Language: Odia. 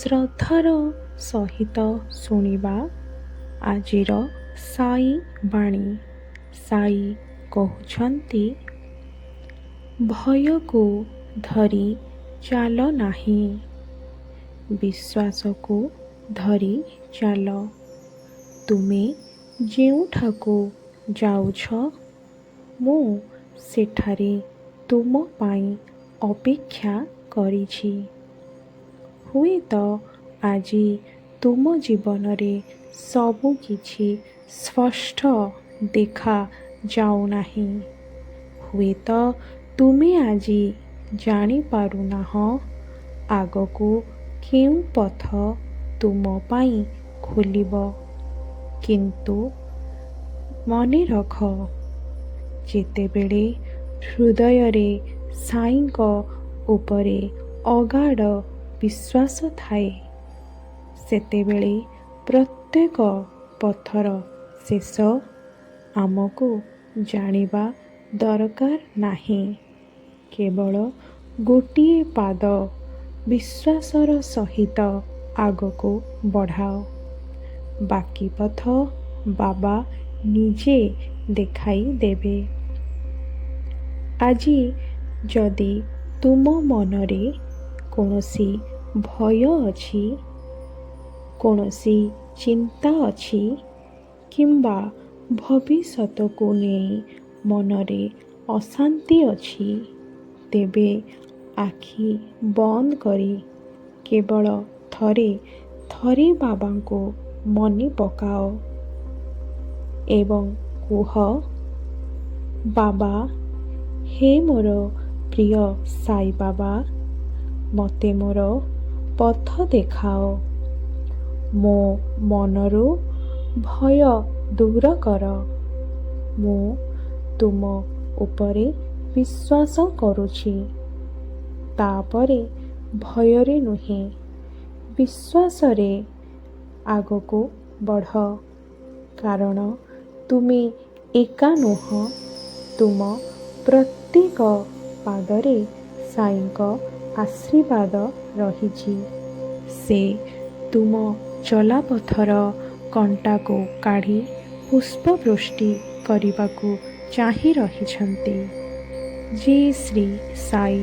ଶ୍ରଦ୍ଧାର ସହିତ ଶୁଣିବା ଆଜିର ସାଇ ବାଣୀ। ସାଇ କହୁଛନ୍ତି, ଭୟକୁ ଧରି ଚାଲ ନାହିଁ, ବିଶ୍ୱାସକୁ ଧରି ଚାଲ। ତୁମେ ଯେଉଁଠାକୁ ଯାଉଛ, ମୁଁ ସେଠାରେ ତୁମ ପାଇଁ ଅପେକ୍ଷା କରିଛି। ହୁଏତ ଆଜି ତୁମ ଜୀବନରେ ସବୁ କିଛି ସ୍ପଷ୍ଟ ଦେଖା ଯାଉନାହିଁ। ହୁଏତ ତୁମେ ଆଜି ଜାଣିପାରୁନାହଁ ଆଗକୁ କେଉଁ ପଥ ତୁମ ପାଇଁ ଖୋଲିବ। କିନ୍ତୁ ମନେ ରଖ, ଯେତେବେଳେ ହୃଦୟରେ ସାଇଙ୍କ ଉପରେ ଅଗାଢ଼ ବିଶ୍ୱାସ ଥାଏ, ସେତେବେଳେ ପ୍ରତ୍ୟେକ ପଥର ଶେଷ ଆମକୁ ଜାଣିବା ଦରକାର ନାହିଁ। କେବଳ ଗୋଟିଏ ପାଦ ବିଶ୍ୱାସର ସହିତ ଆଗକୁ ବଢ଼ାଅ। ବାକି ପଥ ବାବା ନିଜେ ଦେଖାଇ ଦେବେ। ଆଜି ଯଦି ତୁମ ମନରେ କୌଣସି ଭୟ ଅଛି, କୌଣସି ଚିନ୍ତା ଅଛି କିମ୍ବା ଭବିଷ୍ୟତକୁ ନେଇ ମନରେ ଅଶାନ୍ତି ଅଛି, ତେବେ ଆଖି ବନ୍ଦ କରି କେବଳ ଥରେ ଥରେ ବାବାଙ୍କୁ ମନେ ପକାଅ ଏବଂ କୁହ, ବାବା, ହେ ମୋର ପ୍ରିୟ ସାଇ ବାବା, ମୋତେ ମୋର ପଥ ଦେଖାଅ। ମୋ ମନରୁ ଭୟ ଦୂର କର। ମୁଁ ତୁମ ଉପରେ ବିଶ୍ୱାସ କରୁଛି। ତାପରେ ଭୟରେ ନୁହେଁ, ବିଶ୍ୱାସରେ ଆଗକୁ ବଢ଼। କାରଣ ତୁମେ ଏକା ନୁହଁ, ତୁମ ପ୍ରତ୍ୟେକ ପାଦରେ ସାଇଙ୍କ ଆଶୀର୍ବାଦ ରହିଛି। ସେ ତୁମ ଚଲାପଥର କଣ୍ଟାକୁ କାଢ଼ି ପୁଷ୍ପବୃଷ୍ଟି କରିବାକୁ ଚାହିଁ ରହିଛନ୍ତି। ଜୟ ଶ୍ରୀ ସାଇ।